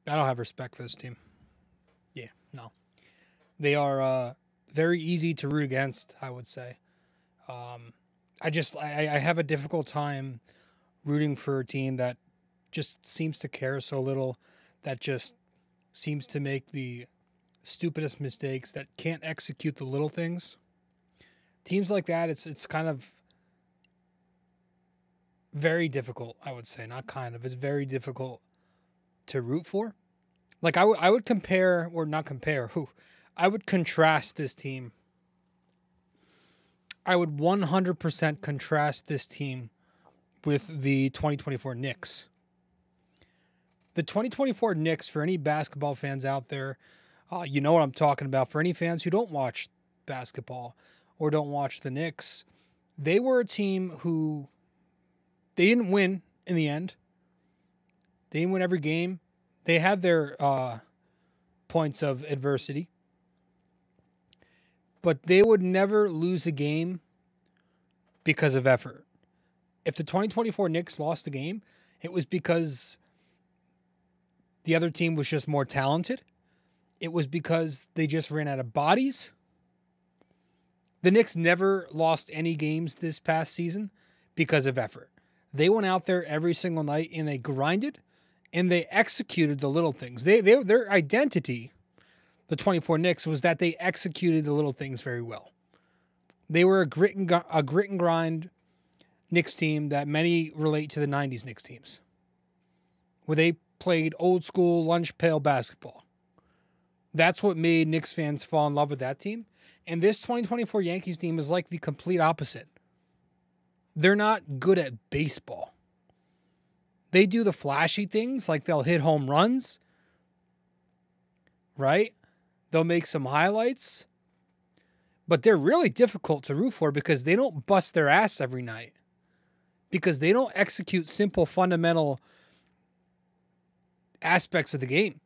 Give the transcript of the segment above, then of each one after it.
I don't have respect for this team. Yeah, no. They are very easy to root against, I would say. I have a difficult time rooting for a team that just seems to care so little, that just seems to make the stupidest mistakes, that can't execute the little things. Teams like that, it's kind of very difficult, I would say. Not kind of. It's very difficult to root for. Like, I would compare, or not compare, I would contrast this team. I would 100% contrast this team with the 2024 Knicks. The 2024 Knicks, for any basketball fans out there, you know what I'm talking about. For any fans who don't watch basketball or don't watch the Knicks, they were a team who, they didn't win in the end. They didn't win every game. They had their points of adversity. But they would never lose a game because of effort. If the 2024 Knicks lost a game, it was because the other team was just more talented. It was because they just ran out of bodies. The Knicks never lost any games this past season because of effort. They went out there every single night and they grinded and they executed the little things. Their identity, the 24 Knicks, was that they executed the little things very well. They were a grit and grind Knicks team that many relate to the 90s Knicks teams, where they played old school lunch pail basketball. That's what made Knicks fans fall in love with that team. And this 2024 Yankees team is like the complete opposite. They're not good at baseball. They do the flashy things, like they'll hit home runs, right? They'll make some highlights, but they're really difficult to root for because they don't bust their ass every night, because they don't execute simple, fundamental aspects of the game.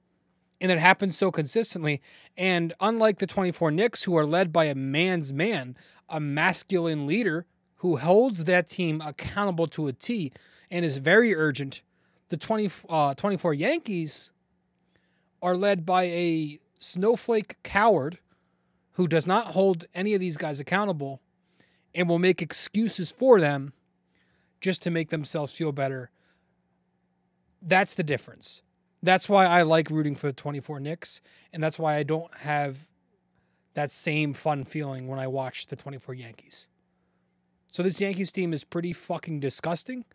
And it happens so consistently. And unlike the 24 Knicks, who are led by a man's man, a masculine leader who holds that team accountable to a T and is very urgent, the 24 Yankees are led by a snowflake coward who does not hold any of these guys accountable and will make excuses for them just to make themselves feel better. That's the difference. That's why I like rooting for the 24 Knicks, and that's why I don't have that same fun feeling when I watch the 24 Yankees. So this Yankees team is pretty fucking disgusting,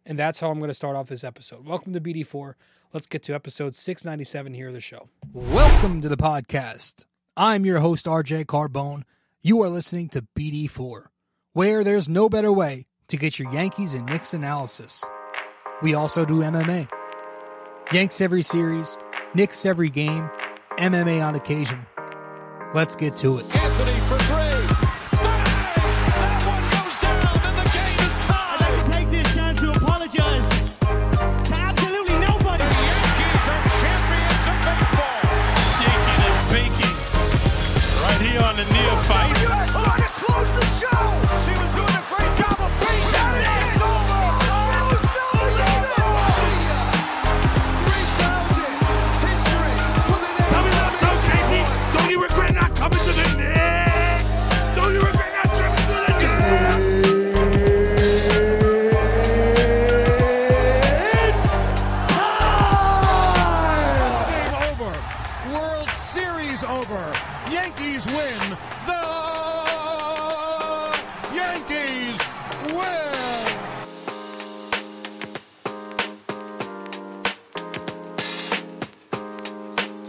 and that's how I'm going to start off this episode. Welcome to BD4. Let's get to episode 697 here of the show. Welcome to the podcast. I'm your host, RJ Carbone. You are listening to BD4, where there's no better way to get your Yankees and Knicks analysis. We also do MMA. Yanks every series, Knicks every game, MMA on occasion. Let's get to it. Anthony for three. That one goes down, and the game is tied. I'd like to take this chance to apologize to absolutely nobody. The Yankees are champions of baseball. Shaking and baking right here on the neophyte. U.S. trying to close the show. She was doing a great job of feeding. That is it. It's over. Don't you regret not coming to the net? Don't you regret not coming to the net? Game over. World Series over. Yankees win. The Yankees win.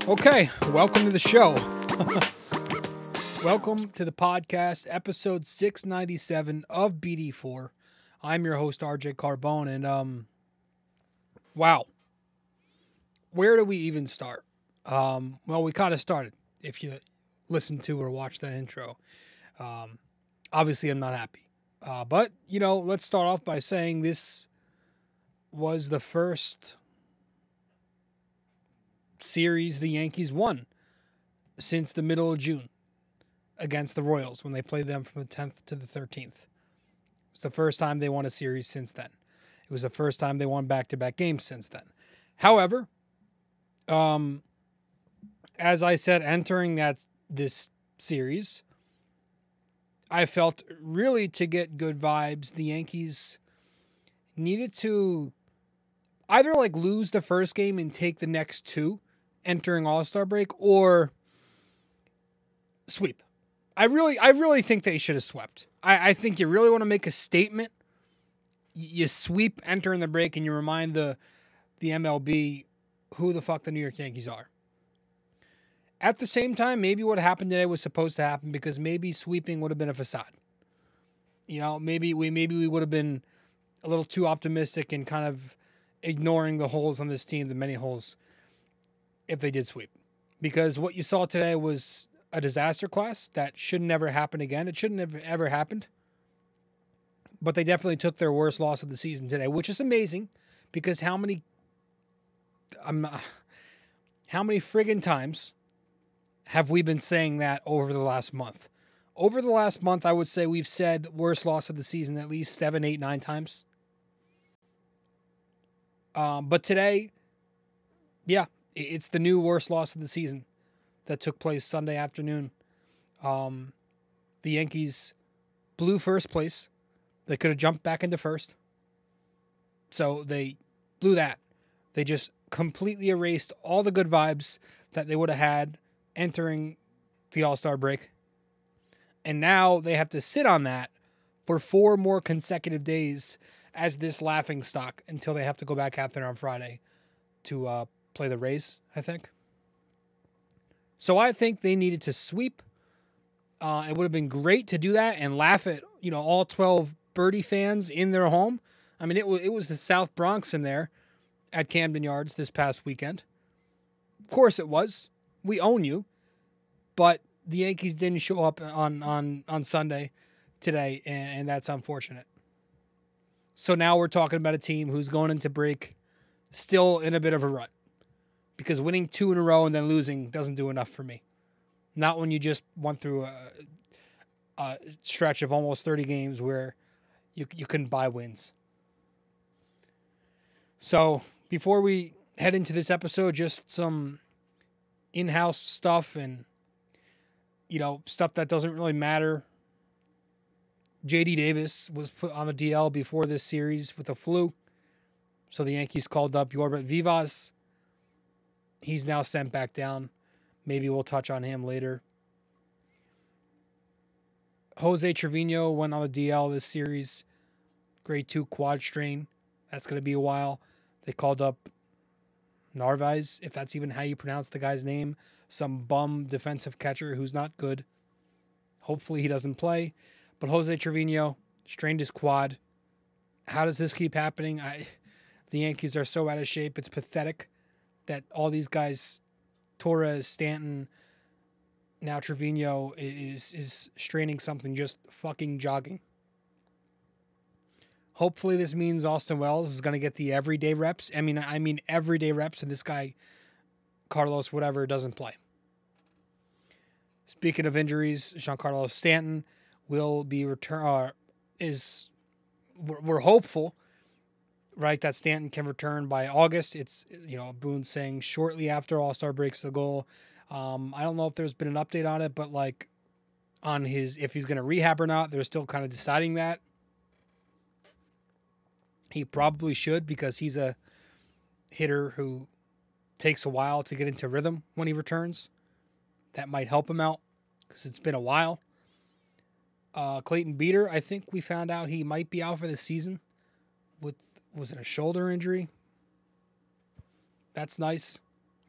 Okay, welcome to the show. Welcome to the podcast, episode 697 of BD4. I'm your host, RJ Carbone, and wow. Where do we even start? Well, we kind of started, if you listen to or watch that intro. Obviously, I'm not happy. But, let's start off by saying this was the first series the Yankees won since the middle of June against the Royals when they played them from the 10th to the 13th. It's the first time they won a series since then. It was the first time they won back-to-back games since then. However, As I said, entering this series, I felt really to get good vibes, the Yankees needed to either like lose the first game and take the next two entering All-Star break, or sweep. I really think they should have swept. I think you really want to make a statement. You sweep entering the break and you remind the MLB who the fuck the New York Yankees are. At the same time, maybe what happened today was supposed to happen, because maybe sweeping would have been a facade. You know, maybe we would have been a little too optimistic and kind of ignoring the holes on this team, the many holes, if they did sweep. Because what you saw today was a disaster class that should never happen again. It shouldn't have ever happened. But they definitely took their worst loss of the season today, which is amazing, because how many friggin' times have we been saying that over the last month? Over the last month, I would say we've said worst loss of the season at least 7, 8, 9 times. But today, yeah, it's the new worst loss of the season that took place Sunday afternoon. The Yankees blew first place. They could have jumped back into first. So they blew that. They just completely erased all the good vibes that they would have had entering the All-Star break. And now they have to sit on that for 4 more consecutive days as this laughing stock until they have to go back out there on Friday to play the Rays, I think. So I think they needed to sweep. It would have been great to do that and laugh at, all 12 Birdie fans in their home. I mean, it was the South Bronx in there at Camden Yards this past weekend. Of course it was. We own you. But the Yankees didn't show up on Sunday today, and that's unfortunate. So now we're talking about a team who's going into break still in a bit of a rut, because winning 2 in a row and then losing doesn't do enough for me. Not when you just went through a stretch of almost 30 games where you couldn't buy wins. So before we head into this episode, just some in-house stuff and stuff that doesn't really matter. J.D. Davis was put on the DL before this series with a flu. So the Yankees called up Yorbit Vivas. He's now sent back down. Maybe we'll touch on him later. Jose Trevino went on the DL this series. Grade 2 quad strain. That's going to be a while. They called up Narvaez, if that's even how you pronounce the guy's name. Some bum defensive catcher who's not good. Hopefully he doesn't play. But Jose Trevino strained his quad. How does this keep happening? The Yankees are so out of shape. It's pathetic that all these guys, Torres, Stanton, now Trevino is straining something, just fucking jogging. Hopefully this means Austin Wells is going to get the everyday reps. I mean everyday reps, and this guy, Carlos whatever, doesn't play. Speaking of injuries, Giancarlo Stanton will be we're hopeful, right, that Stanton can return by August. It's, Boone saying shortly after All-Star breaks the goal. I don't know if there's been an update on it, but on if he's going to rehab or not, they're still kind of deciding that. He probably should, because he's a hitter who takes a while to get into rhythm when he returns. That might help him out, because it's been a while. Clayton Beeter, I think we found out he might be out for the season was it a shoulder injury? That's nice.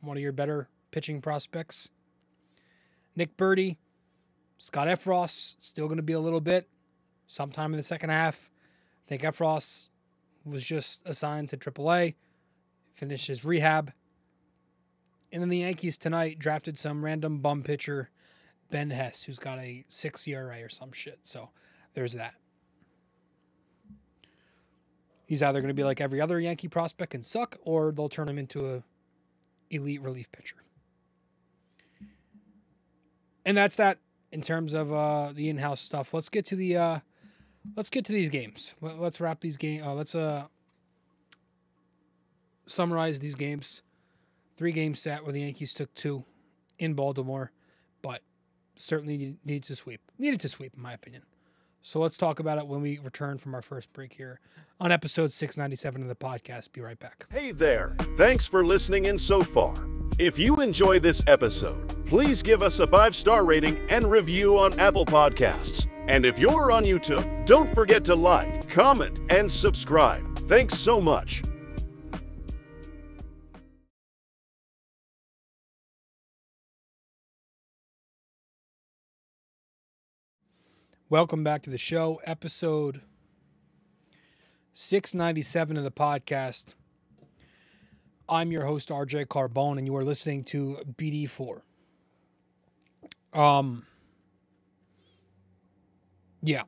One of your better pitching prospects. Nick Birdie, Scott Efros, still going to be a little bit sometime in the second half. I think Efros was just assigned to AAA, finished his rehab. And then the Yankees tonight drafted some random bum pitcher, Ben Hess, who's got a 6 ERA or some shit. So there's that. He's either going to be like every other Yankee prospect and suck, or they'll turn him into a elite relief pitcher. And that's that in terms of the in-house stuff. Let's get to these games. Let's wrap these games. Let's summarize these games 3-game set where the Yankees took 2 in Baltimore, but certainly needed to sweep. Needed to sweep, in my opinion. So let's talk about it when we return from our first break here on episode 697 of the podcast. Be right back. Hey there. Thanks for listening in so far. If you enjoy this episode, please give us a 5-star rating and review on Apple Podcasts. And if you're on YouTube, don't forget to like, comment, and subscribe. Thanks so much. Welcome back to the show, episode 697 of the podcast. I'm your host, RJ Carbone, and you are listening to BD4. Yeah.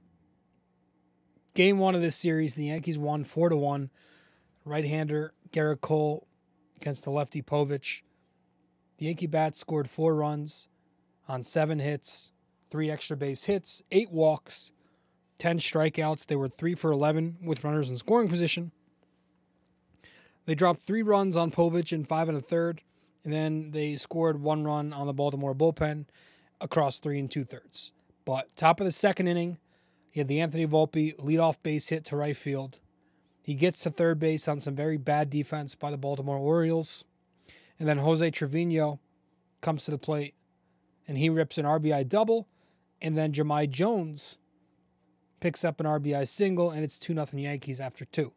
Game 1 of this series, the Yankees won 4-1. Right-hander Garrett Cole against the lefty Povich. The Yankee bats scored 4 runs on 7 hits. 3 extra base hits, 8 walks, 10 strikeouts. They were 3 for 11 with runners in scoring position. They dropped 3 runs on Povich in 5 1/3, and then they scored 1 run on the Baltimore bullpen across 3 2/3. But top of the second inning, you had the Anthony Volpe leadoff base hit to right field. He gets to third base on some very bad defense by the Baltimore Orioles. And then Jose Trevino comes to the plate, and he rips an RBI double. And then Jahmai Jones picks up an RBI single, and it's 2-0 Yankees after 2.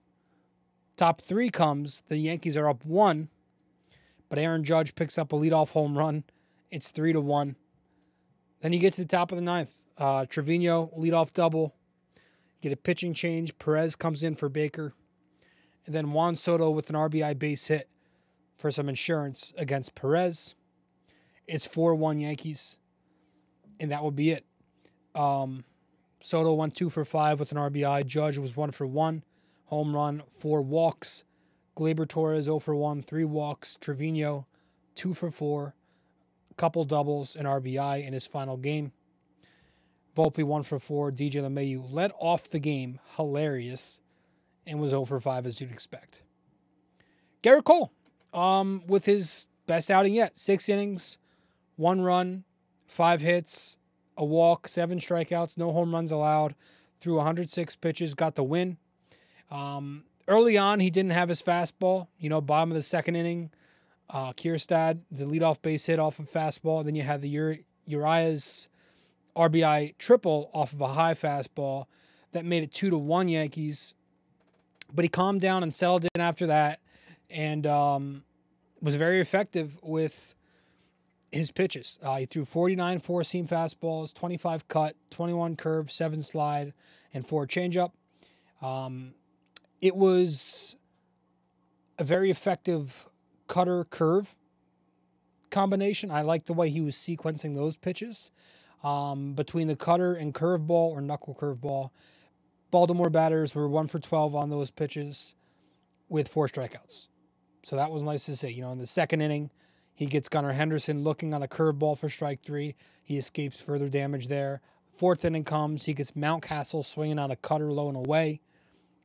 Top 3 comes. The Yankees are up 1, but Aaron Judge picks up a leadoff home run. It's 3-1. Then you get to the top of the 9th. Trevino, leadoff double. Get a pitching change. Perez comes in for Baker. And then Juan Soto with an RBI base hit for some insurance against Perez. It's 4-1 Yankees, and that would be it. Soto went 2 for 5 with an RBI. Judge was 1 for 1. Home run, 4 walks. Gleyber Torres 0 for 1, 3 walks. Trevino 2 for 4. Couple doubles, an RBI in his final game. Volpe 1 for 4. DJ LeMahieu led off the game. Hilarious. And was 0 for 5 as you'd expect. Garrett Cole with his best outing yet. 6 innings, 1 run, 5 hits, a walk, 7 strikeouts, no home runs allowed, threw 106 pitches, got the win. Early on, he didn't have his fastball. Bottom of the second inning, Kierstad, the leadoff base hit off of fastball. Then you had the Urias RBI triple off of a high fastball that made it 2-1 Yankees. But he calmed down and settled in after that, and was very effective with his pitches. He threw 49 four-seam fastballs, 25 cut, 21 curve, 7 slide, and 4 changeup. It was a very effective cutter-curve combination. I like the way he was sequencing those pitches. Between the cutter and curveball or knuckle curveball, Baltimore batters were 1 for 12 on those pitches with 4 strikeouts. So that was nice to see. In the second inning, he gets Gunnar Henderson looking on a curveball for strike 3. He escapes further damage there. 4th inning comes. He gets Mountcastle swinging on a cutter low and away.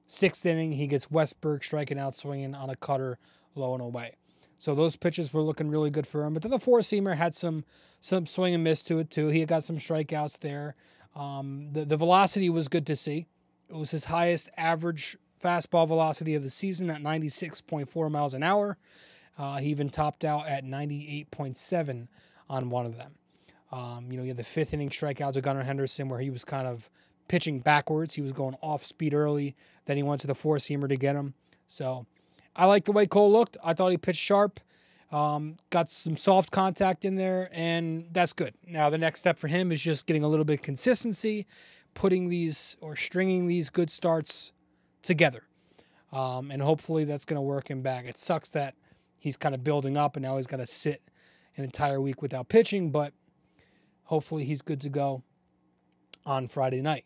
6th inning, he gets Westberg striking out swinging on a cutter low and away. So those pitches were looking really good for him. But then the four-seamer had some swing and miss to it too. He had got some strikeouts there. The velocity was good to see. It was his highest average fastball velocity of the season at 96.4 miles an hour. He even topped out at 98.7 on one of them. You had the 5th inning strikeout to Gunnar Henderson where he was kind of pitching backwards. He was going off speed early. Then he went to the four-seamer to get him. So I like the way Cole looked. I thought he pitched sharp. Got some soft contact in there, and that's good. Now the next step for him is just getting a little bit of consistency, putting these or stringing these good starts together. And hopefully that's going to work him back. It sucks that he's kind of building up and now he's going to sit an entire week without pitching, but hopefully he's good to go on Friday night.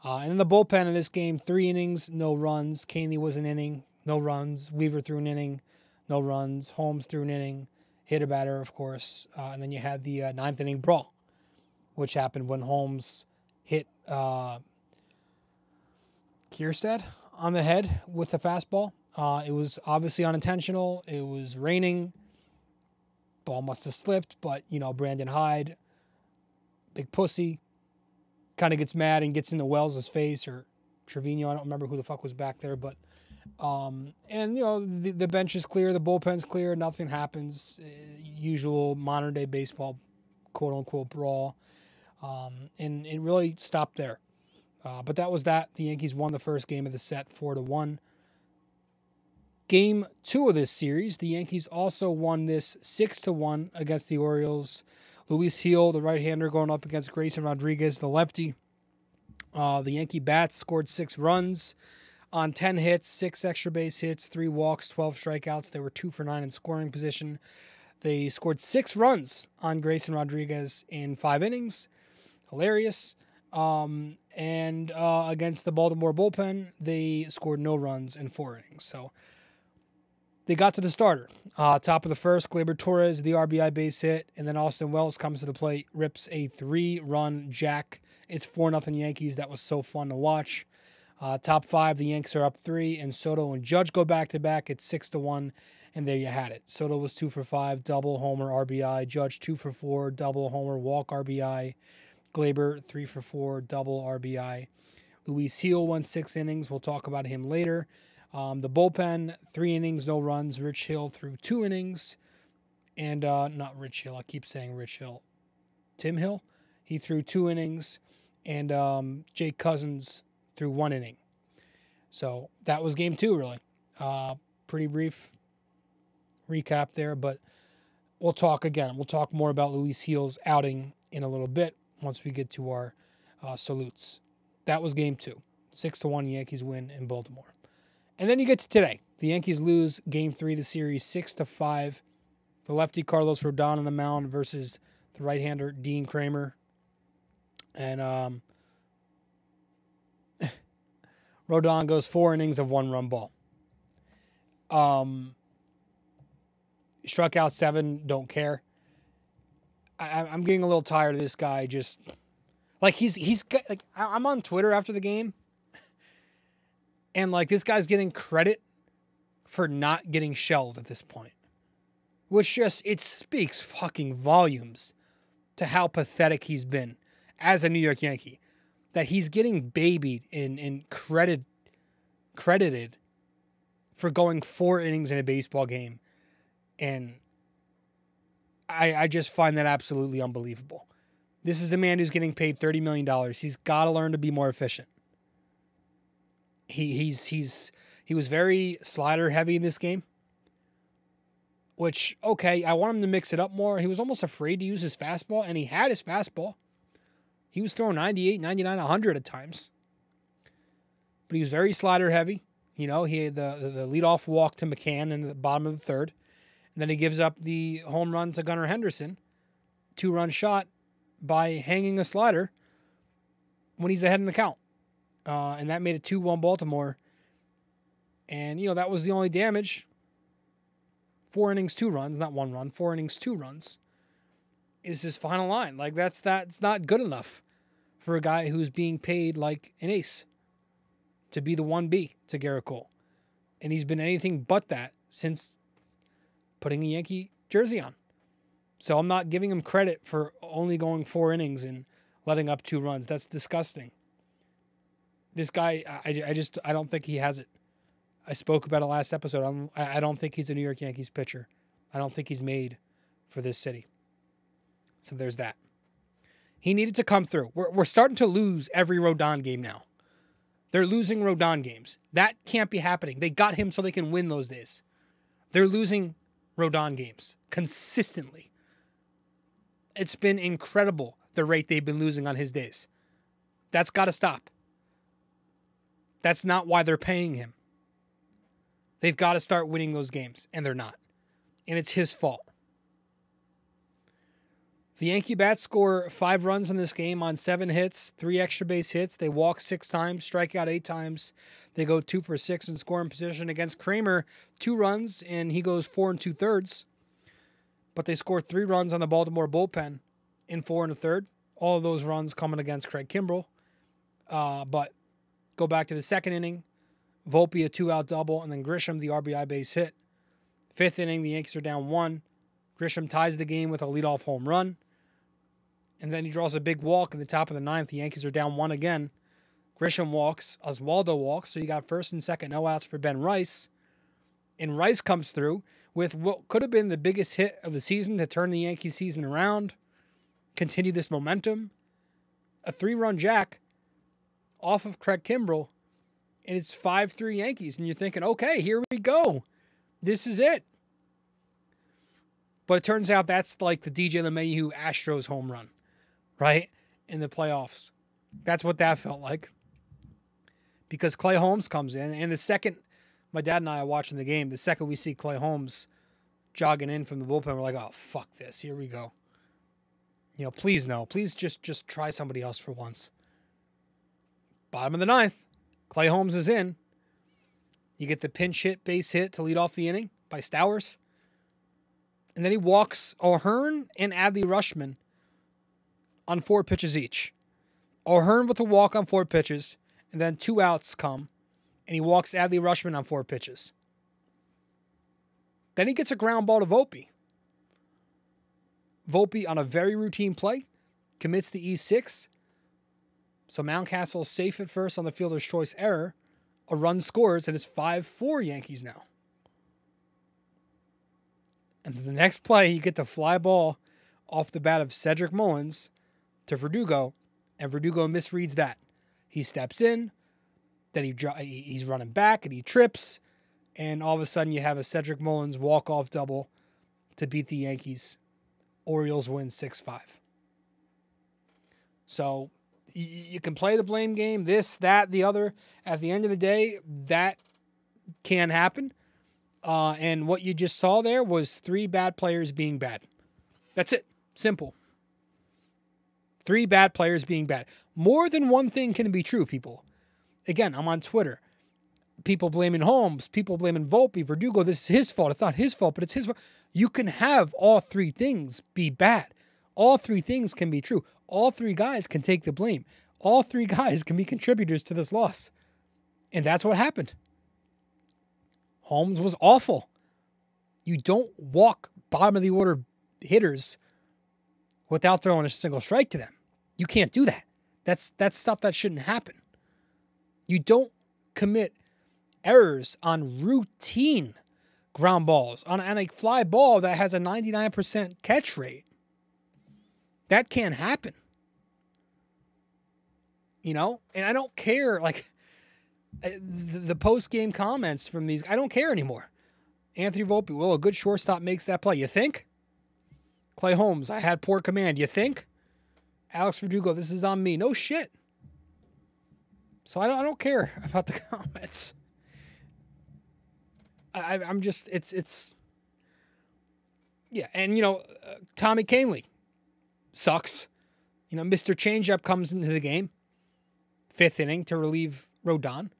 And in the bullpen in this game, 3 innings, no runs. Caney was an inning, no runs. Weaver threw an inning, no runs. Holmes threw an inning, hit a batter, of course. And then you had the 9th inning brawl, which happened when Holmes hit Kierstad on the head with a fastball. It was obviously unintentional. It was raining. Ball must have slipped, but, Brandon Hyde, big pussy, kind of gets mad and gets into Wells' face, or Trevino. I don't remember who the fuck was back there, but the bench is clear, the bullpen's clear, nothing happens. Usual modern day baseball, quote unquote, brawl. And it really stopped there. But that was that. The Yankees won the first game of the set 4-1. Game 2 of this series, the Yankees also won this 6-1 against the Orioles. Luis Gil, the right-hander, going up against Grayson Rodriguez, the lefty. The Yankee bats scored 6 runs on 10 hits, 6 extra base hits, 3 walks, 12 strikeouts. They were 2 for 9 in scoring position. They scored 6 runs on Grayson Rodriguez in 5 innings. Hilarious. And against the Baltimore bullpen, they scored no runs in 4 innings. So they got to the starter. Top of the first, Gleyber Torres, the RBI base hit, and then Austin Wells comes to the plate, rips a 3-run jack. It's 4-0 Yankees. That was so fun to watch. Top 5, the Yanks are up 3, and Soto and Judge go back-to-back. It's 6-1, and there you had it. Soto was 2 for 5, double, homer, RBI. Judge 2 for 4, double, homer, walk, RBI. Gleyber 3 for 4, double, RBI. Luis Gil won 6 innings. We'll talk about him later. The bullpen, 3 innings, no runs. Rich Hill threw 2 innings. And not Rich Hill. I keep saying Rich Hill. Tim Hill. He threw 2 innings. And Jake Cousins threw 1 inning. So that was game 2, really. Pretty brief recap there. But we'll talk again. We'll talk more about Luis Gil's outing in a little bit once we get to our salutes. That was game 2. 6-1 Yankees win in Baltimore. And then you get to today. The Yankees lose game 3 of the series 6-5. The lefty Carlos Rodon on the mound versus the right-hander Dean Kramer. And Rodon goes 4 innings of 1-run ball. Struck out 7, don't care. I'm getting a little tired of this guy. Just like he's like, I'm on Twitter after the game. And, like, this guy's getting credit for not getting shelled at this point. Which just, it speaks fucking volumes to how pathetic he's been as a New York Yankee. That he's getting babied and credited for going 4 innings in a baseball game. And I just find that absolutely unbelievable. This is a man who's getting paid $30 million. He's got to learn to be more efficient. He was very slider heavy in this game, which, okay, I want him to mix it up more. He was almost afraid to use his fastball, and he had his fastball. He was throwing 98, 99, 100 at times. But he was very slider heavy. He had the leadoff walk to McCann in the bottom of the 3rd. And then he gives up the home run to Gunnar Henderson, 2-run shot by hanging a slider when he's ahead in the count. And that made it 2-1 Baltimore. And, that was the only damage. 4 innings, 2 runs, not 1 run, 4 innings, 2 runs is his final line. Like, that's not good enough for a guy who's being paid like an ace to be the 1B to Garrett Cole. And he's been anything but that since putting a Yankee jersey on. So I'm not giving him credit for only going 4 innings and letting up 2 runs. That's disgusting. This guy, I don't think he has it. I spoke about it last episode. I don't think he's a New York Yankees pitcher. I don't think he's made for this city. So there's that. He needed to come through. We're starting to lose every Rodon game now. They're losing Rodon games. That can't be happening. They got him so they can win those days. They're losing Rodon games consistently. It's been incredible the rate they've been losing on his days. That's got to stop. That's not why they're paying him. They've got to start winning those games, and they're not. And it's his fault. The Yankee bats score 5 runs in this game on 7 hits, 3 extra base hits. They walk 6 times, strike out 8 times. They go 2 for 6 in scoring position. Against Kramer, 2 runs, and he goes 4 2/3. But they score 3 runs on the Baltimore bullpen in 4 1/3. All of those runs coming against Craig Kimbrell. But go back to the 2nd inning. Volpe a 2-out double, and then Grisham the RBI base hit. 5th inning, the Yankees are down 1. Grisham ties the game with a leadoff home run. And then he draws a big walk in the top of the ninth. The Yankees are down 1 again. Grisham walks. Oswaldo walks. So you got first and second no outs for Ben Rice. And Rice comes through with what could have been the biggest hit of the season to turn the Yankee season around, continue this momentum. A 3-run jack off of Craig Kimbrell, and it's 5-3 Yankees. And you're thinking, okay, here we go. This is it. But it turns out that's like the DJ LeMahieu Astros home run, right? In the playoffs. That's what that felt like. Because Clay Holmes comes in, and the second, my dad and I are watching the game, the second we see Clay Holmes jogging in from the bullpen, we're like, oh, fuck this. Here we go. You know, please no. Please just try somebody else for once. Bottom of the ninth, Clay Holmes is in. You get the pinch hit, base hit to lead off the inning by Stowers. And then he walks O'Hearn and Adley Rutschman on 4 pitches each. O'Hearn with a walk on 4 pitches, and then 2 outs come, and he walks Adley Rutschman on 4 pitches. Then he gets a ground ball to Volpe. Volpe on a very routine play commits the E6. So Mountcastle safe at first on the fielder's choice error. A run scores, and it's 5-4 Yankees now. And the next play, you get the fly ball off the bat of Cedric Mullins to Verdugo, and Verdugo misreads that. He steps in, then he's running back, and he trips, and all of a sudden you have a Cedric Mullins walk-off double to beat the Yankees. Orioles win 6-5. So you can play the blame game, this, that, the other. At the end of the day, that can happen. And what you just saw there was 3 bad players being bad. That's it. Simple. 3 bad players being bad. More than one thing can be true, people. Again, I'm on Twitter. People blaming Holmes, people blaming Volpe, Verdugo. This is his fault. It's not his fault, but it's his fault. You can have all 3 things be bad. All 3 things can be true. All 3 guys can take the blame. All 3 guys can be contributors to this loss. And that's what happened. Holmes was awful. You don't walk bottom of the order hitters without throwing a single strike to them. You can't do that. That's stuff that shouldn't happen. You don't commit errors on routine ground balls, on a fly ball that has a 99% catch rate. That can't happen. You know? And I don't care, like, the post-game comments from these, I don't care anymore. Anthony Volpe, well, a good shortstop makes that play. You think? Clay Holmes, I had poor command. You think? Alex Verdugo, this is on me. No shit. So I don't care about the comments. I'm just, it's, yeah. And, you know, Tommy Kahnle sucks. You know, Mr. Changeup comes into the game, 5th inning to relieve Rodon.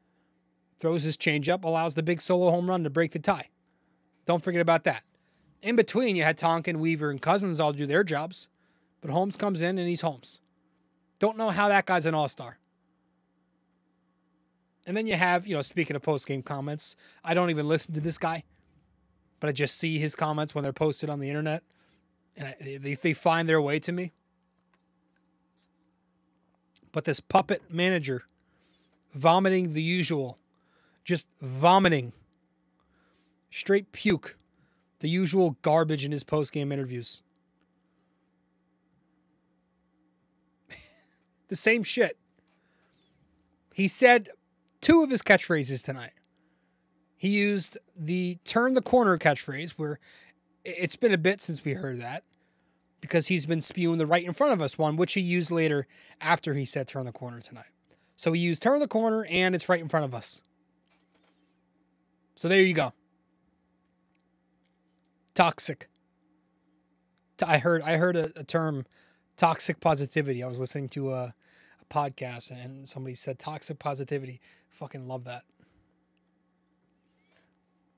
Throws his changeup, allows the big solo home run to break the tie. Don't forget about that. In between, you had Tonkin, Weaver, and Cousins all do their jobs. But Holmes comes in, and he's Holmes. Don't know how that guy's an all-star. And then you have, you know, speaking of post-game comments, I don't even listen to this guy, but I just see his comments when they're posted on the internet, and they find their way to me. But this puppet manager vomiting the usual, just vomiting, straight puke, the usual garbage in his post-game interviews. The same shit. He said 2 of his catchphrases tonight. He used the turn the corner catchphrase, where it's been a bit since we heard that, because he's been spewing the right in front of us one, which he used later after he said turn the corner tonight. So he used turn the corner and it's right in front of us. So there you go. Toxic. I heard a term, toxic positivity. I was listening to a podcast and somebody said toxic positivity. Fucking love that.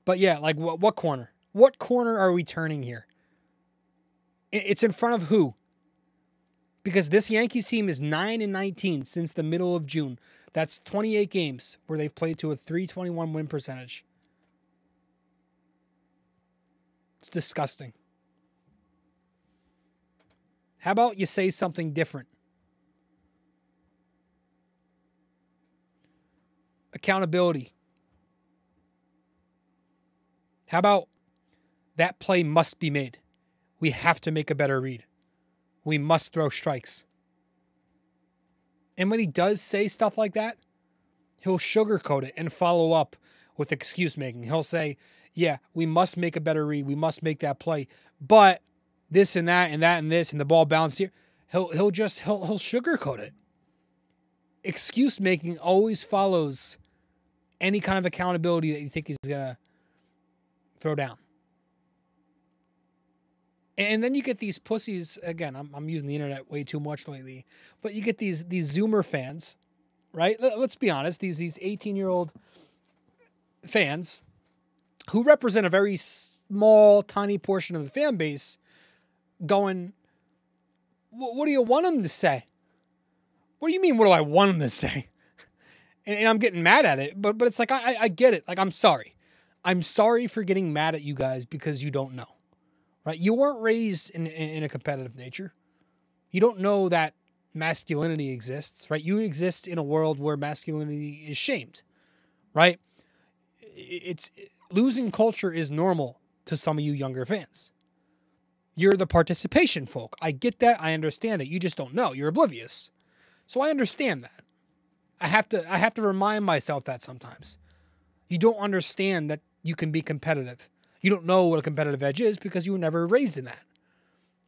But yeah, like what corner? What corner are we turning here? It's in front of who? Because this Yankees team is 9-19 since the middle of June. That's 28 games where they've played to a .321 win percentage. It's disgusting. How about you say something different? Accountability. How about that play must be made? We have to make a better read. We must throw strikes. And when he does say stuff like that, he'll sugarcoat it and follow up with excuse making. He'll say, yeah, we must make a better read. We must make that play. But this and that and that and this and the ball bounced here. He'll sugarcoat it. Excuse making always follows any kind of accountability that you think he's gonna throw down. And then you get these pussies, again, I'm using the internet way too much lately, but you get these Zoomer fans, right? Let's be honest, these 18-year-old fans who represent a very small, tiny portion of the fan base going, what do you want them to say? What do you mean, what do I want them to say? And I'm getting mad at it, but it's like, I get it. Like, I'm sorry. I'm sorry for getting mad at you guys because you don't know. Right? You weren't raised in a competitive nature. You don't know that masculinity exists, right? You exist in a world where masculinity is shamed, right? Losing culture is normal to some of you younger fans. You're the participation folk. I get that. I understand it. You just don't know. You're oblivious. So I understand that. I have to remind myself that sometimes. You don't understand that you can be competitive. You don't know what a competitive edge is because you were never raised in that,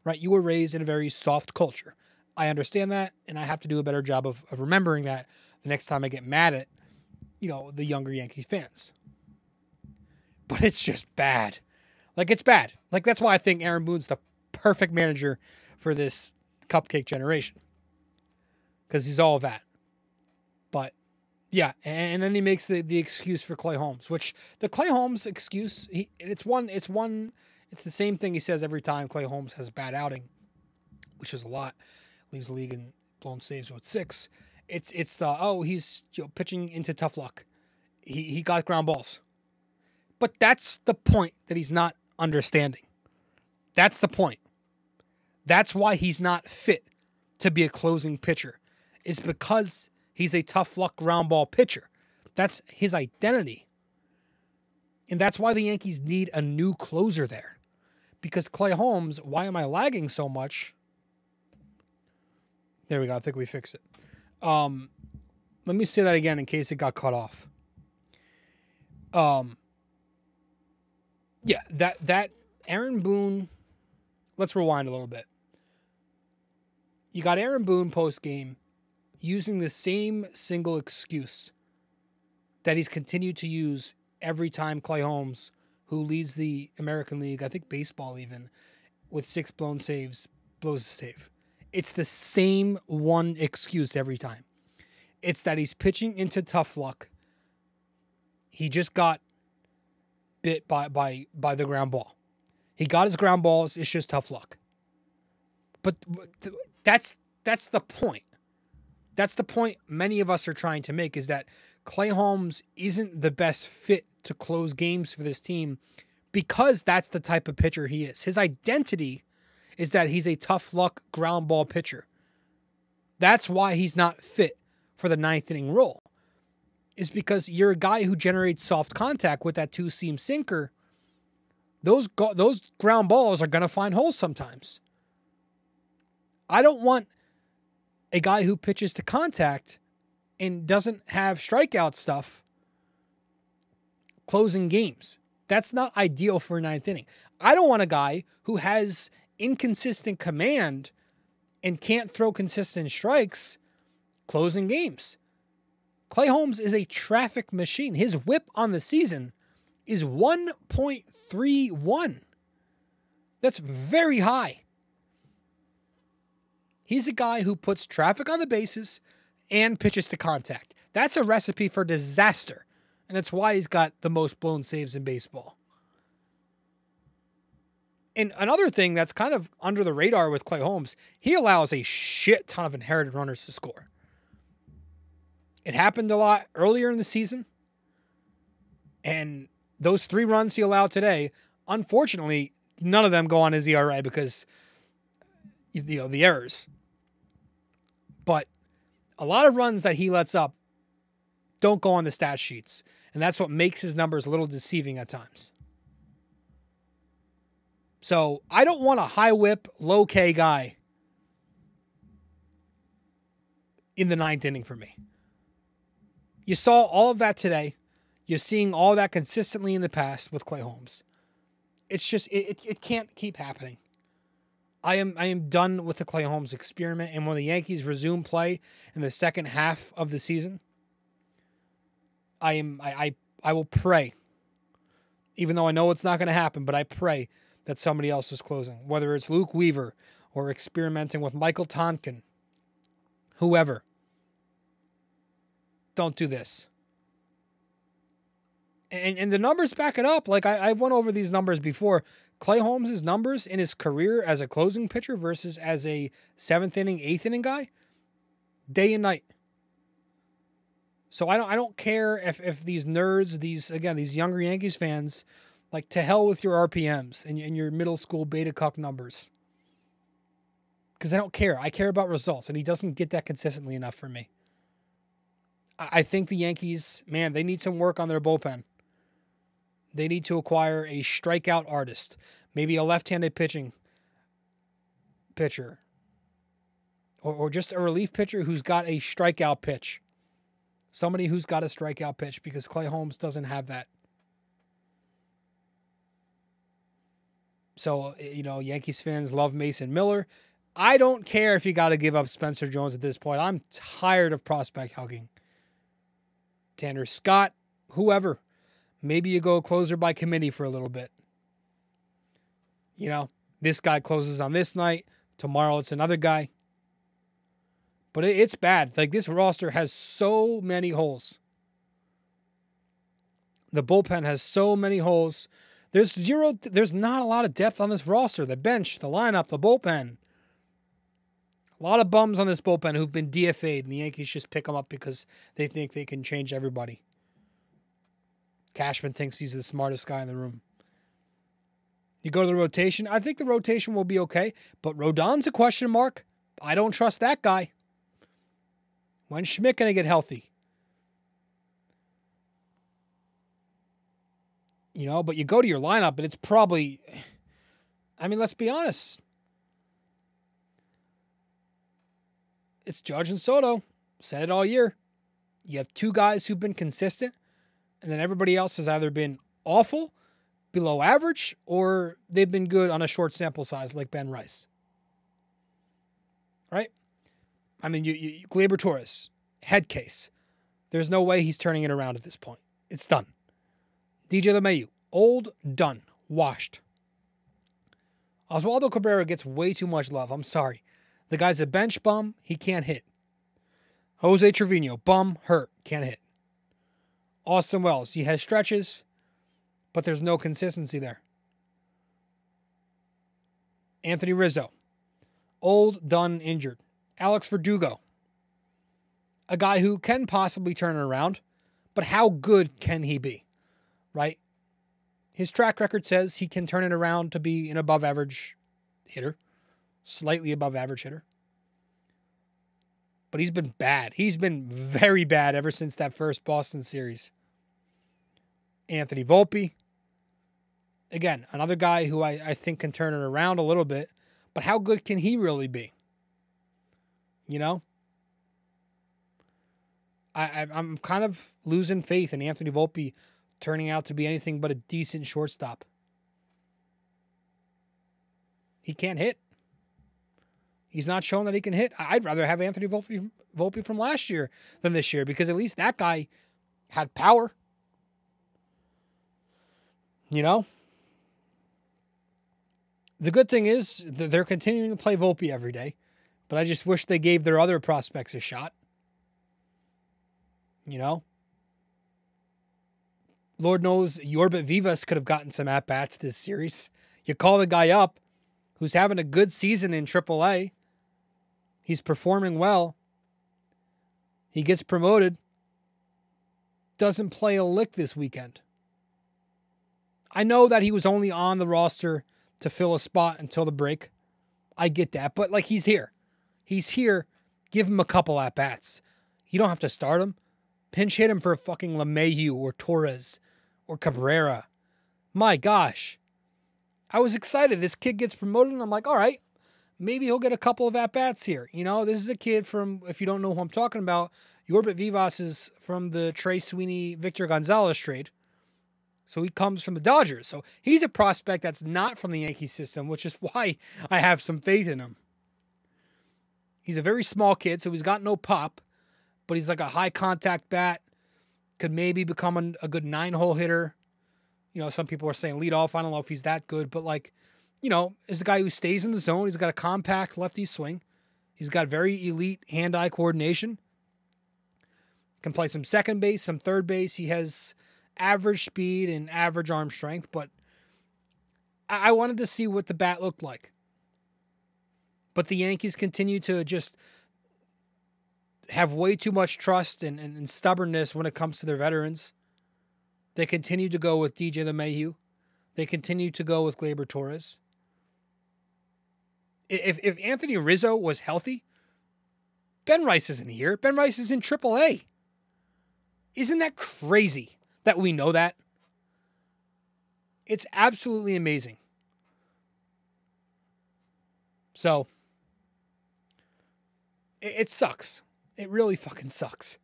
right? You were raised in a very soft culture. I understand that, and I have to do a better job of remembering that the next time I get mad at, the younger Yankees fans. But it's just bad. Like, it's bad. Like, that's why I think Aaron Boone's the perfect manager for this cupcake generation. Because he's all of that. But yeah, and then he makes the excuse for Clay Holmes, which the Clay Holmes excuse, it's the same thing he says every time Clay Holmes has a bad outing, which is a lot. Leads the league in blown saves with 6. It's he's pitching into tough luck. He got ground balls. But that's the point that he's not understanding. That's the point. That's why he's not fit to be a closing pitcher. Is because he's a tough luck ground ball pitcher. That's his identity. And that's why the Yankees need a new closer there. Because Clay Holmes, why am I lagging so much? There we go. I think we fixed it. Let me say that again in case it got cut off. Yeah, that Aaron Boone, let's rewind a little bit. You got Aaron Boone post-game using the same single excuse that he's continued to use every time Clay Holmes, who leads the American League, I think baseball even, with 6 blown saves, blows a save. It's the same one excuse every time. It's that he's pitching into tough luck. He just got bit by the ground ball. He got his ground balls. It's just tough luck. But that's the point. That's the point many of us are trying to make, is that Clay Holmes isn't the best fit to close games for this team because that's the type of pitcher he is. His identity is that he's a tough luck ground ball pitcher. That's why he's not fit for the 9th inning role, is because you're a guy who generates soft contact with that 2-seam sinker. Those ground balls are going to find holes sometimes. I don't want a guy who pitches to contact and doesn't have strikeout stuff closing games. That's not ideal for a 9th inning. I don't want a guy who has inconsistent command and can't throw consistent strikes closing games. Clay Holmes is a traffic machine. His whip on the season is 1.31. That's very high. He's a guy who puts traffic on the bases and pitches to contact. That's a recipe for disaster. And that's why he's got the most blown saves in baseball. And another thing that's kind of under the radar with Clay Holmes, he allows a shit ton of inherited runners to score. It happened a lot earlier in the season. And those 3 runs he allowed today, unfortunately, none of them go on his ERA because the errors. But a lot of runs that he lets up don't go on the stat sheets. And that's what makes his numbers a little deceiving at times. So I don't want a high whip, low K guy in the 9th inning for me. You saw all of that today. You're seeing all that consistently in the past with Clay Holmes. It's just, it can't keep happening. I am done with the Clay Holmes experiment. And when the Yankees resume play in the second half of the season, I will pray, even though I know it's not going to happen, but I pray that somebody else is closing, whether it's Luke Weaver or experimenting with Michael Tonkin, whoever. Don't do this. And the numbers back it up. Like I went over these numbers before. Clay Holmes' numbers in his career as a closing pitcher versus as a 7th inning, 8th inning guy, day and night. So I don't care if these nerds, these younger Yankees fans, like, to hell with your RPMs and your middle school beta cuck numbers. Because I don't care. I care about results, and he doesn't get that consistently enough for me. I think the Yankees, man, they need some work on their bullpen. They need to acquire a strikeout artist, maybe a left-handed pitcher, or just a relief pitcher who's got a strikeout pitch. Somebody who's got a strikeout pitch, because Clay Holmes doesn't have that. So, Yankees fans love Mason Miller. I don't care if you got to give up Spencer Jones at this point. I'm tired of prospect hugging. Tanner Scott, whoever. Maybe you go closer by committee for a little bit. This guy closes on this night. Tomorrow it's another guy. But it's bad. Like, this roster has so many holes. The bullpen has so many holes. There's not a lot of depth on this roster. The bench, the lineup, the bullpen. A lot of bums on this bullpen who've been DFA'd, and the Yankees just pick them up because they think they can change everybody. Cashman thinks he's the smartest guy in the room. You go to the rotation. I think the rotation will be okay, but Rodon's a question mark. I don't trust that guy. When's Schmidt going to get healthy? But you go to your lineup, and it's probably, let's be honest. It's Judge and Soto. Said it all year. You have 2 guys who've been consistent, and then everybody else has either been awful, below average, or they've been good on a short sample size like Ben Rice. Right? Gleyber Torres, head case. There's no way he's turning it around at this point. It's done. DJ LeMahieu, old, done, washed. Oswaldo Cabrera gets way too much love. I'm sorry. The guy's a bench bum. He can't hit. Jose Trevino, bum, hurt, can't hit. Austin Wells, he has stretches, but there's no consistency there. Anthony Rizzo, old, done, injured. Alex Verdugo, a guy who can possibly turn it around, but how good can he be, right? His track record says he can turn it around to be an above-average hitter, slightly above-average hitter. But he's been bad. He's been very bad ever since that first Boston series. Anthony Volpe, again, another guy who I think can turn it around a little bit, but how good can he really be? I'm kind of losing faith in Anthony Volpe turning out to be anything but a decent shortstop. He can't hit. He's not shown that he can hit. I'd rather have Anthony Volpe from last year than this year, because at least that guy had power. The good thing is that they're continuing to play Volpe every day, but I just wish they gave their other prospects a shot. Lord knows Yorbit Vivas could have gotten some at-bats this series. You call the guy up who's having a good season in AAA. He's performing well. He gets promoted. Doesn't play a lick this weekend. I know that he was only on the roster to fill a spot until the break. I get that. But, like, he's here. He's here. Give him a couple at-bats. You don't have to start him. Pinch hit him for fucking LeMahieu or Torres or Cabrera. My gosh. I was excited. This kid gets promoted, and I'm like, all right, maybe he'll get a couple of at-bats here. You know, this is a kid from, if you don't know who I'm talking about, Yorbit Vivas is from the Trey Sweeney, Victor Gonzalez trade. So he comes from the Dodgers. So he's a prospect that's not from the Yankee system, which is why I have some faith in him. He's a very small kid, so he's got no pop, but he's like a high-contact bat, could maybe become a good 9-hole hitter. You know, some people are saying leadoff. I don't know if he's that good, but, like, you know, is a guy who stays in the zone. He's got a compact lefty swing. He's got very elite hand-eye coordination. Can play some second base, some third base. He has average speed and average arm strength, but I wanted to see what the bat looked like. But the Yankees continue to just have way too much trust and stubbornness when it comes to their veterans. They continue to go with DJ LeMahieu. They continue to go with Gleyber Torres. If Anthony Rizzo was healthy, Ben Rice isn't here. Ben Rice is in AAA. Isn't that crazy that we know that? It's absolutely amazing. So, it sucks. It really fucking sucks.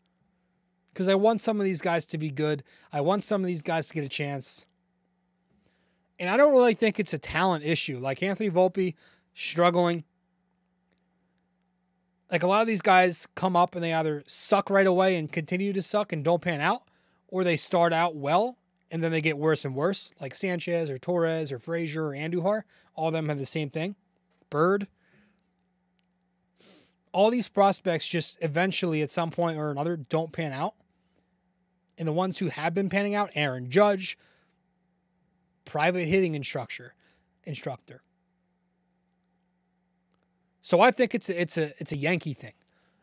Because I want some of these guys to be good. I want some of these guys to get a chance. And I don't really think it's a talent issue. Like Anthony Volpe, struggling. Like a lot of these guys come up and they either suck right away and continue to suck and don't pan out, or they start out well and then they get worse and worse. Like Sanchez or Torres or Frazier or Andujar. All of them have the same thing. Bird. All these prospects just eventually at some point or another don't pan out. And the ones who have been panning out, Aaron Judge, private hitting instructor. So I think it's a Yankee thing.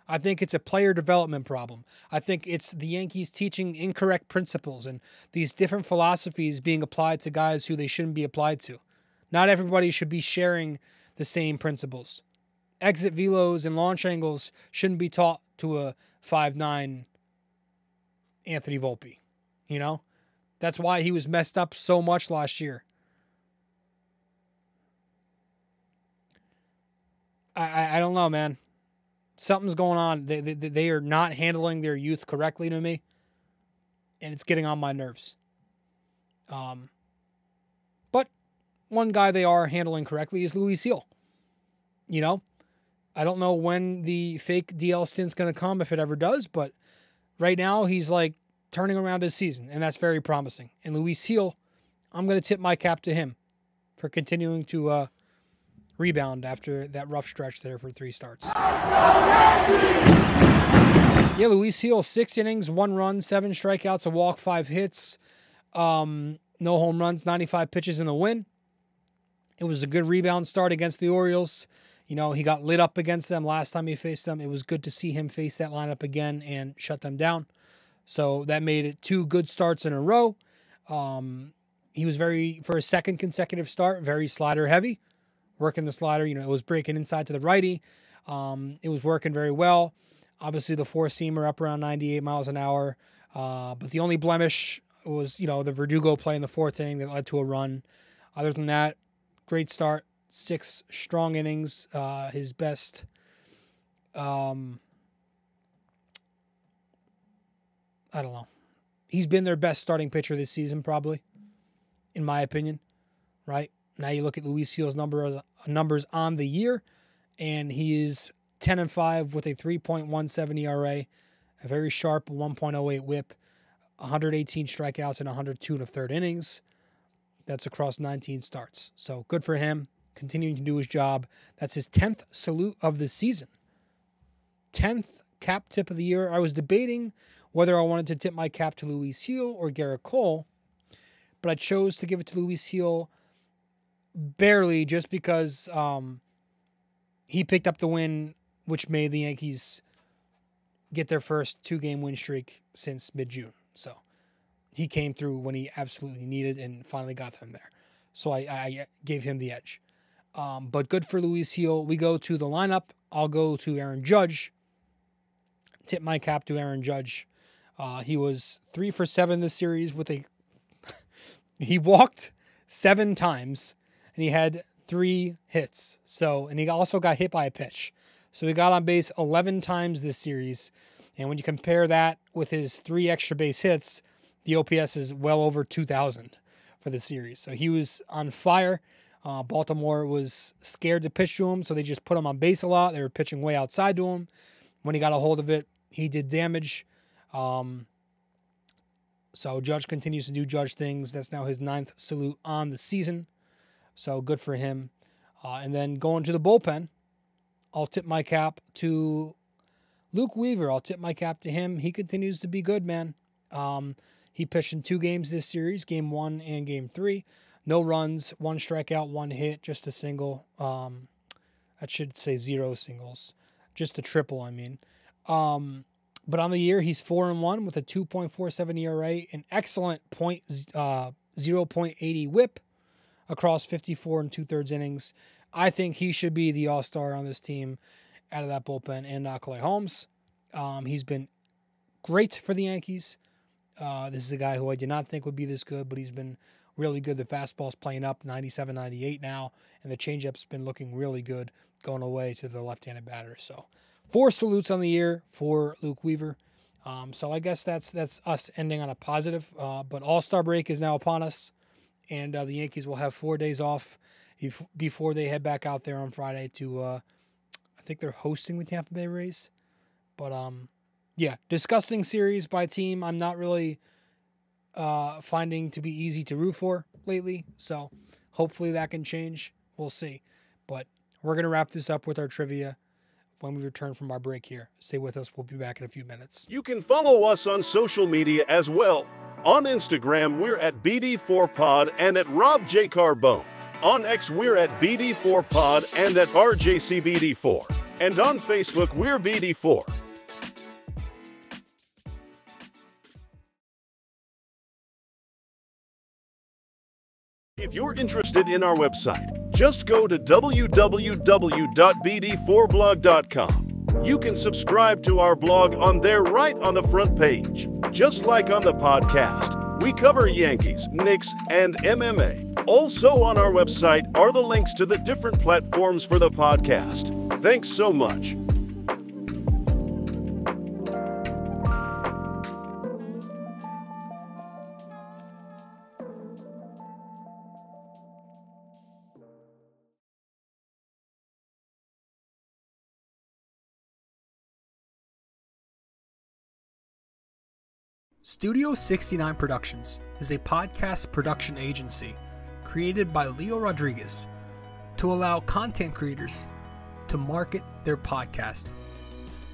I think it's a player development problem. I think it's the Yankees teaching incorrect principles and these different philosophies being applied to guys who they shouldn't be applied to. Not everybody should be sharing the same principles. Exit velos and launch angles shouldn't be taught to a 5'9" Anthony Volpe. You know? That's why he was messed up so much last year. I don't know, man. Something's going on. They are not handling their youth correctly to me. And it's getting on my nerves. But one guy they are handling correctly is Luis Gil. You know? I don't know when the fake DL stint's going to come, if it ever does, but right now he's like turning around his season, and that's very promising. And Luis Gil, I'm going to tip my cap to him for continuing to rebound after that rough stretch there for 3 starts. Yeah, Luis Gil, 6 innings, 1 run, 7 strikeouts, a walk, 5 hits, no home runs, 95 pitches in the win. It was a good rebound start against the Orioles. You know, he got lit up against them last time he faced them. It was good to see him face that lineup again and shut them down. So that made it 2 good starts in a row. He was for a second consecutive start, very slider heavy. Working the slider, you know, it was breaking inside to the righty. It was working very well. Obviously, the 4-seamer up around 98 miles an hour. But the only blemish was, you know, the Verdugo play in the 4th inning that led to a run. Other than that, great start. 6 strong innings. His best. I don't know. He's been their best starting pitcher this season, probably, in my opinion. Right? Now you look at Luis Gil's numbers on the year, and he is 10-5 with a 3.17 ERA, a very sharp 1.08 WHIP, 118 strikeouts, and 102 1/3 innings. That's across 19 starts. So good for him, continuing to do his job. That's his 10th salute of the season. 10th cap tip of the year. I was debating whether I wanted to tip my cap to Luis Gil or Garrett Cole, but I chose to give it to Luis Gil barely, just because he picked up the win, which made the Yankees get their first 2-game win streak since mid-June. So he came through when he absolutely needed and finally got them there. So I gave him the edge. But good for Luis Gil. We go to the lineup. I'll go to Aaron Judge. Tip my cap to Aaron Judge. He was 3 for 7 this series with he walked 7 times and he had 3 hits. And he also got hit by a pitch. So he got on base 11 times this series. And when you compare that with his 3 extra base hits, the OPS is well over 2,000 for the series. So he was on fire. Baltimore was scared to pitch to him, so they just put him on base a lot. They were pitching way outside to him. When he got a hold of it, he did damage. So Judge continues to do Judge things. That's now his 9th salute on the season. So good for him. And then going to the bullpen, I'll tip my cap to Luke Weaver. I'll tip my cap to him. He continues to be good, man. He pitched in 2 games this series, game 1 and game 3. No runs, 1 strikeout, 1 hit, just a single. I should say 0 singles. Just a triple, I mean. But on the year, he's 4-1 with a 2.47 ERA, an excellent 0.80 whip across 54 2/3 innings. I think he should be the all-star on this team out of that bullpen, and Clay Holmes. He's been great for the Yankees. This is a guy who I did not think would be this good, but he's been really good. The fastball's playing up 97, 98 now, and the changeup's been looking really good going away to the left-handed batter. So 4 salutes on the year for Luke Weaver. So I guess that's us ending on a positive. But All-Star break is now upon us, and the Yankees will have 4 days off before they head back out there on Friday to, I think they're hosting the Tampa Bay Rays. But, yeah, disgusting series by team. I'm not really finding to be easy to root for lately. So hopefully that can change. We'll see. But we're going to wrap this up with our trivia when we return from our break here. Stay with us. We'll be back in a few minutes. You can follow us on social media as well. On Instagram, we're at BD4Pod and at Rob J. Carbone. On X, we're at BD4Pod and at RJCBD4. And on Facebook, we're BD4. If you're interested in our website, just go to www.bd4blog.com. You can subscribe to our blog on there right on the front page. Just like on the podcast, we cover Yankees, Knicks, and MMA. Also on our website are the links to the different platforms for the podcast. Thanks so much. Studio 69 Productions is a podcast production agency created by Leo Rodriguez to allow content creators to market their podcast.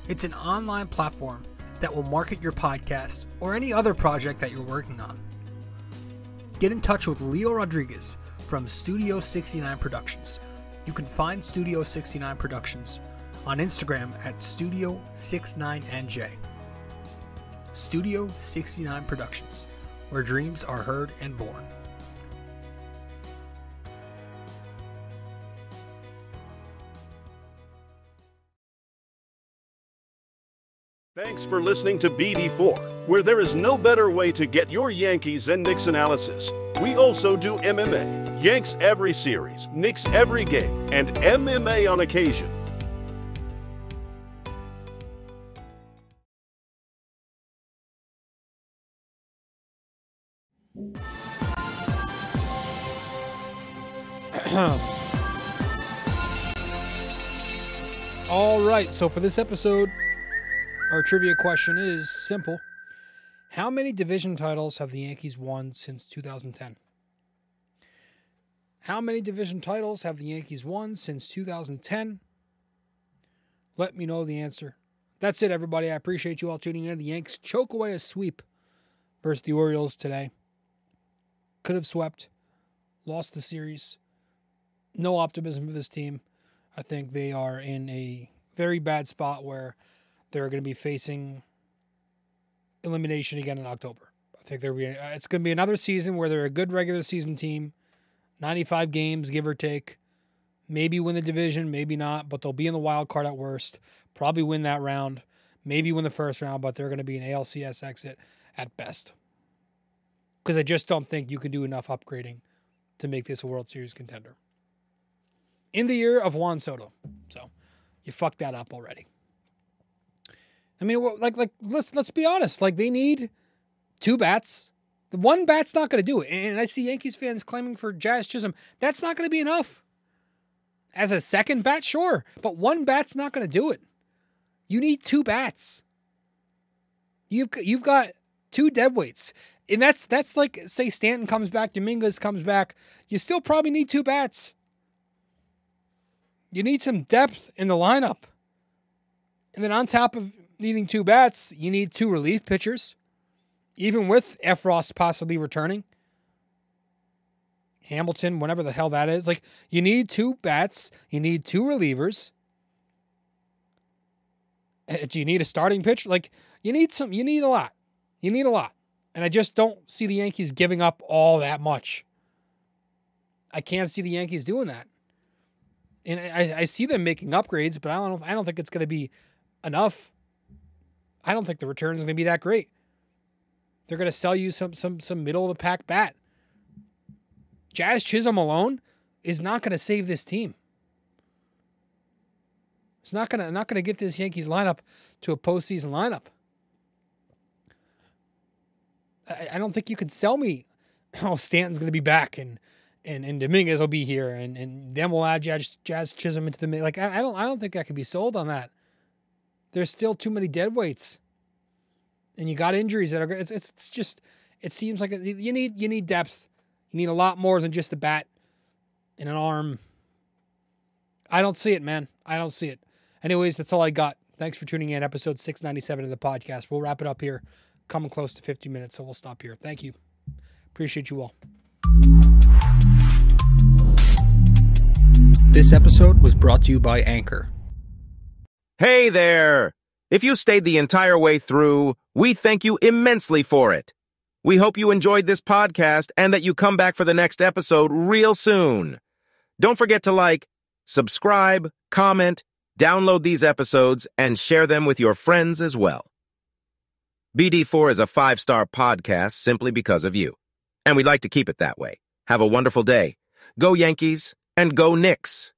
It's an online platform that will market your podcast or any other project that you're working on. Get in touch with Leo Rodriguez from Studio 69 Productions. You can find Studio 69 Productions on Instagram at Studio69NJ. Studio 69 Productions, where dreams are heard and born. Thanks for listening to BD4, where there is no better way to get your Yankees and Knicks analysis. We also do MMA, Yanks every series, Knicks every game, and MMA on occasion. All right, so for this episode, our trivia question is simple. How many division titles have the Yankees won since 2010? How many division titles have the Yankees won since 2010? Let me know the answer. That's it, everybody. I appreciate you all tuning in. The Yanks choke away a sweep versus the Orioles today. Could have swept. Lost the series. No optimism for this team. I think they are in a very bad spot where they're going to be facing elimination again in October. I think it's going to be another season where they're a good regular season team, 95 games, give or take, Maybe win the division, maybe not, but they'll be in the wild card at worst. Probably win that round. Maybe win the first round, but they're going to be an ALCS exit at best. Because I just don't think you can do enough upgrading to make this a World Series contender. In the year of Juan Soto. So you fucked that up already. I mean, let's be honest. Like, they need 2 bats. The 1 bat's not going to do it. And I see Yankees fans claiming for Jazz Chisholm. That's not going to be enough. As a 2nd bat, sure. But 1 bat's not going to do it. You need 2 bats. You've got 2 deadweights. And that's like, say Stanton comes back, Dominguez comes back. You still probably need 2 bats. You need some depth in the lineup. And then on top of needing 2 bats, you need 2 relief pitchers. Even with Efros possibly returning. Hamilton, whatever the hell that is. Like, you need 2 bats. You need 2 relievers. Do you need a starting pitcher? Like, you need a lot. You need a lot. And I just don't see the Yankees giving up all that much. I can't see the Yankees doing that. And I see them making upgrades, but I don't think it's going to be enough. I don't think the return is going to be that great. They're going to sell you some middle of the pack bat. Jazz Chisholm alone is not going to save this team. It's not going to get this Yankees lineup to a postseason lineup. I don't think you could sell me, oh, Stanton's going to be back and Dominguez will be here and then we'll add Jazz Chisholm into the mix. Like, I don't think I can be sold on that. There's still too many dead weights, and you got injuries that are. It's just, it seems like you need depth. You need a lot more than just a bat and an arm. I don't see it, man. I don't see it. Anyways, that's all I got. Thanks for tuning in. Episode 697 of the podcast. We'll wrap it up here. Coming close to 50 minutes, so we'll stop here. Thank you. Appreciate you all. This episode was brought to you by Anchor. Hey there! If you stayed the entire way through, we thank you immensely for it. We hope you enjoyed this podcast and that you come back for the next episode real soon. Don't forget to like, subscribe, comment, download these episodes, and share them with your friends as well. BD4 is a 5-star podcast simply because of you. And we'd like to keep it that way. Have a wonderful day. Go Yankees and go Knicks.